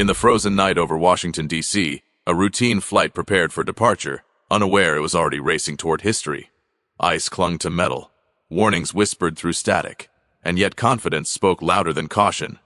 In the frozen night over Washington, D.C., a routine flight prepared for departure, unaware it was already racing toward history. Ice clung to metal. Warnings whispered through static. And yet confidence spoke louder than caution.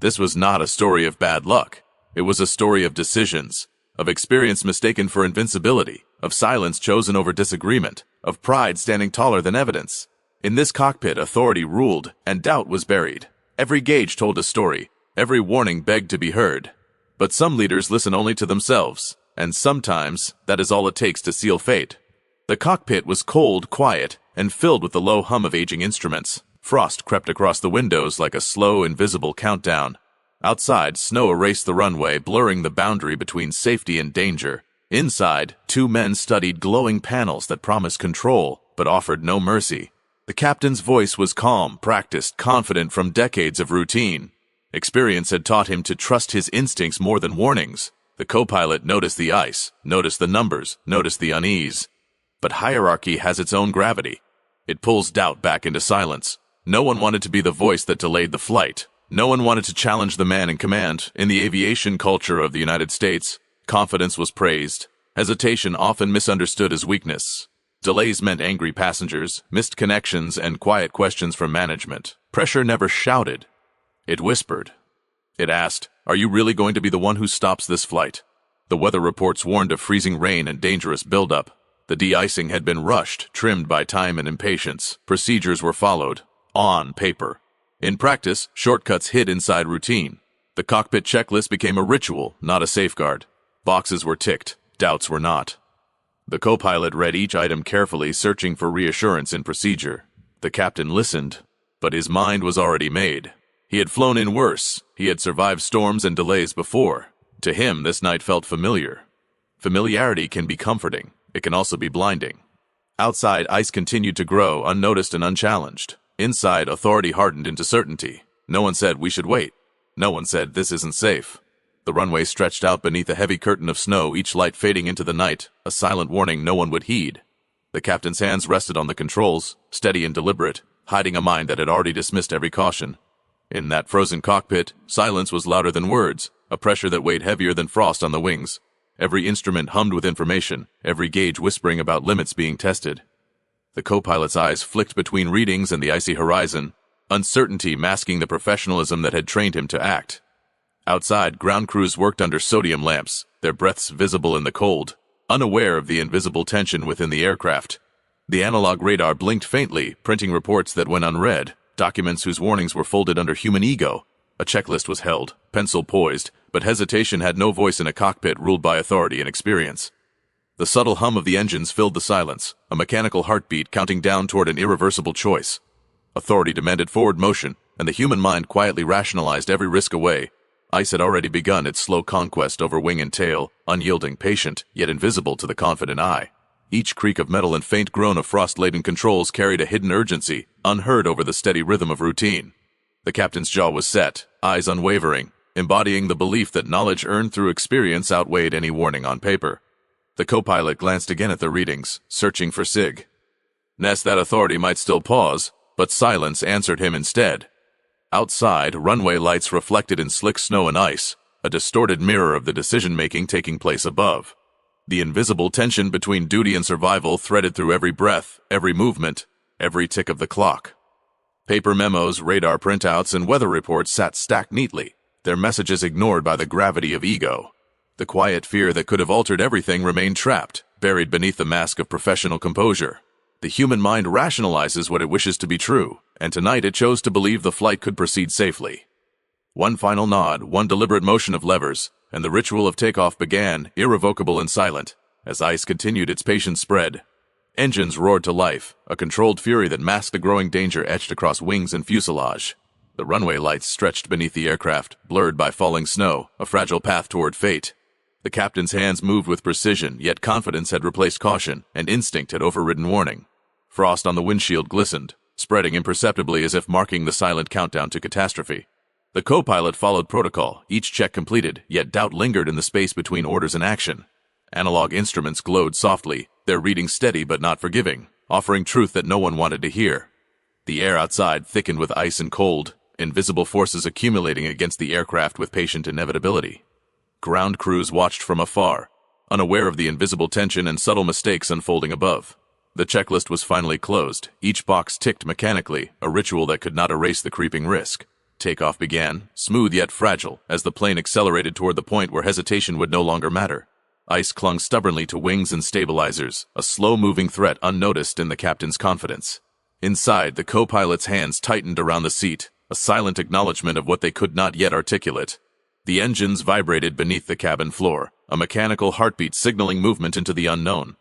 This was not a story of bad luck. It was a story of decisions, of experience mistaken for invincibility, of silence chosen over disagreement, of pride standing taller than evidence. In this cockpit, authority ruled, and doubt was buried. Every gauge told a story. Every warning begged to be heard. But some leaders listen only to themselves, and sometimes that is all it takes to seal fate. The cockpit was cold, quiet, and filled with the low hum of aging instruments. Frost crept across the windows like a slow, invisible countdown. Outside, snow erased the runway, blurring the boundary between safety and danger. Inside, two men studied glowing panels that promised control, but offered no mercy. The captain's voice was calm, practiced, confident from decades of routine. Experience had taught him to trust his instincts more than warnings. The co-pilot noticed the ice, noticed the numbers, noticed the unease. But hierarchy has its own gravity. It pulls doubt back into silence. No one wanted to be the voice that delayed the flight. No one wanted to challenge the man in command. In the aviation culture of the United States, confidence was praised. Hesitation often misunderstood as weakness. Delays meant angry passengers, missed connections, and quiet questions from management. Pressure never shouted. It whispered. It asked, "Are you really going to be the one who stops this flight?" The weather reports warned of freezing rain and dangerous buildup. The de-icing had been rushed, trimmed by time and impatience. Procedures were followed. On paper. In practice, shortcuts hid inside routine. The cockpit checklist became a ritual, not a safeguard. Boxes were ticked, doubts were not. The co-pilot read each item carefully, searching for reassurance in procedure. The captain listened, but his mind was already made. He had flown in worse. He had survived storms and delays before. To him, this night felt familiar. Familiarity can be comforting. It can also be blinding. Outside, ice continued to grow, unnoticed and unchallenged. Inside, authority hardened into certainty. No one said, "We should wait." No one said, "This isn't safe." The runway stretched out beneath a heavy curtain of snow, each light fading into the night, a silent warning no one would heed. The captain's hands rested on the controls, steady and deliberate, hiding a mind that had already dismissed every caution. In that frozen cockpit, silence was louder than words, a pressure that weighed heavier than frost on the wings. Every instrument hummed with information, every gauge whispering about limits being tested. The co-pilot's eyes flicked between readings and the icy horizon, uncertainty masking the professionalism that had trained him to act. Outside, ground crews worked under sodium lamps, their breaths visible in the cold, unaware of the invisible tension within the aircraft. The analog radar blinked faintly, printing reports that went unread, documents whose warnings were folded under human ego. A checklist was held, pencil poised, but hesitation had no voice in a cockpit ruled by authority and experience. The subtle hum of the engines filled the silence, a mechanical heartbeat counting down toward an irreversible choice. Authority demanded forward motion, and the human mind quietly rationalized every risk away. Ice had already begun its slow conquest over wing and tail, unyielding, patient, yet invisible to the confident eye. Each creak of metal and faint groan of frost-laden controls carried a hidden urgency, unheard over the steady rhythm of routine. The captain's jaw was set, eyes unwavering, embodying the belief that knowledge earned through experience outweighed any warning on paper. The co-pilot glanced again at the readings, searching for SIG. Nest that authority might still pause, but silence answered him instead. Outside, runway lights reflected in slick snow and ice, a distorted mirror of the decision-making taking place above. The invisible tension between duty and survival threaded through every breath, every movement, every tick of the clock. Paper memos, radar printouts, and weather reports sat stacked neatly, their messages ignored by the gravity of ego. The quiet fear that could have altered everything remained trapped, buried beneath the mask of professional composure. The human mind rationalizes what it wishes to be true, and tonight it chose to believe the flight could proceed safely. One final nod, one deliberate motion of levers, and the ritual of takeoff began, irrevocable and silent, as ice continued its patient spread. Engines roared to life, a controlled fury that masked the growing danger etched across wings and fuselage. The runway lights stretched beneath the aircraft, blurred by falling snow, a fragile path toward fate. The captain's hands moved with precision, yet confidence had replaced caution, and instinct had overridden warning. Frost on the windshield glistened, spreading imperceptibly as if marking the silent countdown to catastrophe. The co-pilot followed protocol, each check completed, yet doubt lingered in the space between orders and action. Analog instruments glowed softly, their readings steady but not forgiving, offering truth that no one wanted to hear. The air outside thickened with ice and cold, invisible forces accumulating against the aircraft with patient inevitability. Ground crews watched from afar, unaware of the invisible tension and subtle mistakes unfolding above. The checklist was finally closed, each box ticked mechanically, a ritual that could not erase the creeping risk. Takeoff began, smooth yet fragile, as the plane accelerated toward the point where hesitation would no longer matter. Ice clung stubbornly to wings and stabilizers, a slow-moving threat unnoticed in the captain's confidence. Inside, the co-pilot's hands tightened around the seat, a silent acknowledgement of what they could not yet articulate. The engines vibrated beneath the cabin floor, a mechanical heartbeat signaling movement into the unknown.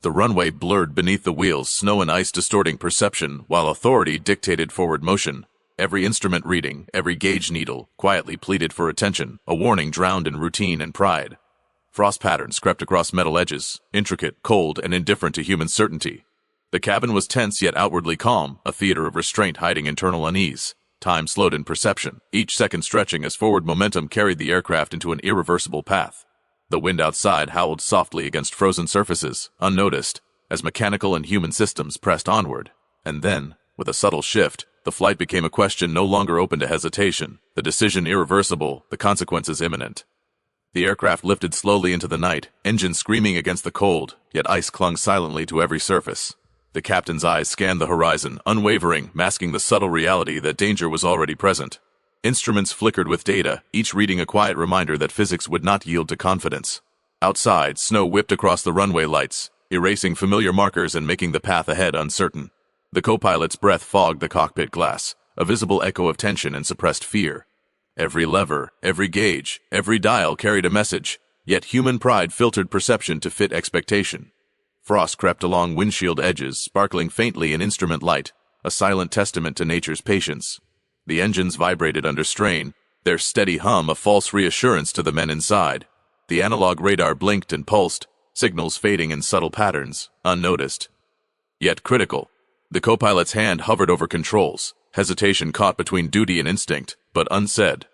The runway blurred beneath the wheels, snow and ice distorting perception, while authority dictated forward motion. Every instrument reading, every gauge needle, quietly pleaded for attention, a warning drowned in routine and pride. Frost patterns crept across metal edges, intricate, cold, and indifferent to human certainty. The cabin was tense yet outwardly calm, a theater of restraint hiding internal unease. Time slowed in perception, each second stretching as forward momentum carried the aircraft into an irreversible path. The wind outside howled softly against frozen surfaces, unnoticed, as mechanical and human systems pressed onward. And then, with a subtle shift, the flight became a question no longer open to hesitation, the decision irreversible, the consequences imminent. The aircraft lifted slowly into the night, engines screaming against the cold, yet ice clung silently to every surface. The captain's eyes scanned the horizon, unwavering, masking the subtle reality that danger was already present. Instruments flickered with data, each reading a quiet reminder that physics would not yield to confidence. Outside, snow whipped across the runway lights, erasing familiar markers and making the path ahead uncertain. The co-pilot's breath fogged the cockpit glass, a visible echo of tension and suppressed fear. Every lever, every gauge, every dial carried a message, yet human pride filtered perception to fit expectation. Frost crept along windshield edges, sparkling faintly in instrument light, a silent testament to nature's patience. The engines vibrated under strain, their steady hum a false reassurance to the men inside. The analog radar blinked and pulsed, signals fading in subtle patterns, unnoticed. Yet critical. The co-pilot's hand hovered over controls, hesitation caught between duty and instinct, but unsaid.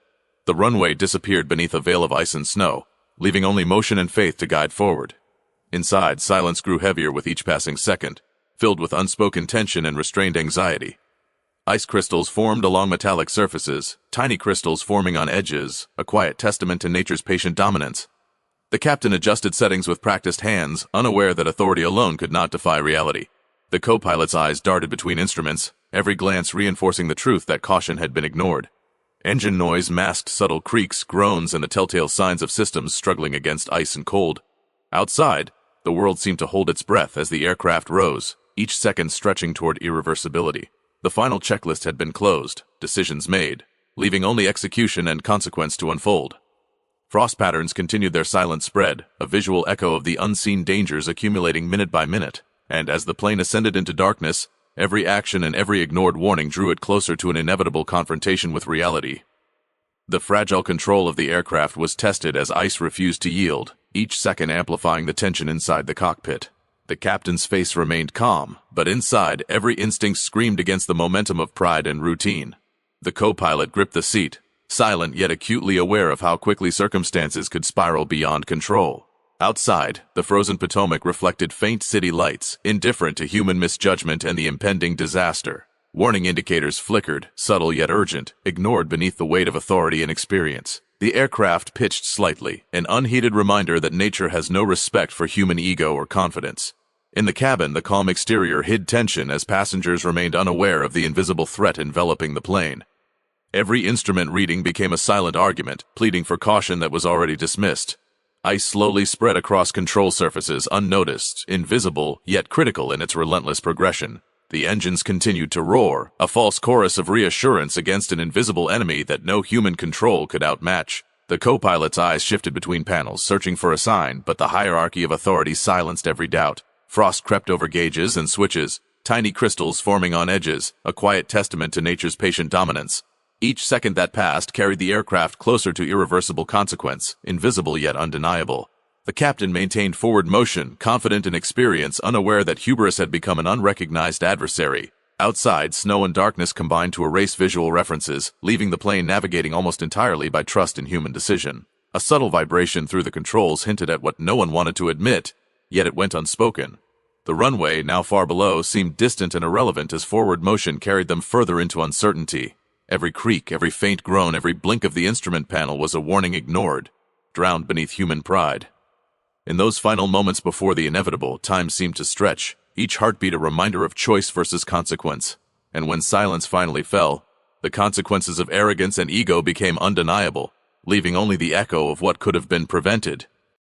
The runway disappeared beneath a veil of ice and snow, leaving only motion and faith to guide forward. Inside, silence grew heavier with each passing second, filled with unspoken tension and restrained anxiety. Ice crystals formed along metallic surfaces, tiny crystals forming on edges, a quiet testament to nature's patient dominance. The captain adjusted settings with practiced hands, unaware that authority alone could not defy reality. The co-pilot's eyes darted between instruments, every glance reinforcing the truth that caution had been ignored. Engine noise masked subtle creaks, groans, and the telltale signs of systems struggling against ice and cold. Outside, the world seemed to hold its breath as the aircraft rose, each second stretching toward irreversibility. The final checklist had been closed, decisions made, leaving only execution and consequence to unfold. Frost patterns continued their silent spread, a visual echo of the unseen dangers accumulating minute by minute, and as the plane ascended into darkness, every action and every ignored warning drew it closer to an inevitable confrontation with reality. The fragile control of the aircraft was tested as ice refused to yield, each second amplifying the tension inside the cockpit. The captain's face remained calm, but inside, every instinct screamed against the momentum of pride and routine. The co-pilot gripped the seat, silent yet acutely aware of how quickly circumstances could spiral beyond control. Outside, the frozen Potomac reflected faint city lights, indifferent to human misjudgment and the impending disaster. Warning indicators flickered, subtle yet urgent, ignored beneath the weight of authority and experience. The aircraft pitched slightly, an unheeded reminder that nature has no respect for human ego or confidence. In the cabin, the calm exterior hid tension as passengers remained unaware of the invisible threat enveloping the plane. Every instrument reading became a silent argument, pleading for caution that was already dismissed. Ice slowly spread across control surfaces, unnoticed, invisible, yet critical in its relentless progression. The engines continued to roar, a false chorus of reassurance against an invisible enemy that no human control could outmatch. The co-pilot's eyes shifted between panels, searching for a sign, but the hierarchy of authority silenced every doubt. Frost crept over gauges and switches, tiny crystals forming on edges, a quiet testament to nature's patient dominance. Each second that passed carried the aircraft closer to irreversible consequence, invisible yet undeniable. The captain maintained forward motion, confident in experience, unaware that hubris had become an unrecognized adversary. Outside, snow and darkness combined to erase visual references, leaving the plane navigating almost entirely by trust in human decision. A subtle vibration through the controls hinted at what no one wanted to admit, yet it went unspoken. The runway, now far below, seemed distant and irrelevant as forward motion carried them further into uncertainty. Every creak, every faint groan, every blink of the instrument panel was a warning ignored. drowned beneath human pride. In those final moments before the inevitable, time seemed to stretch, each heartbeat a reminder of choice versus consequence. And when silence finally fell, the consequences of arrogance and ego became undeniable, leaving only the echo of what could have been prevented.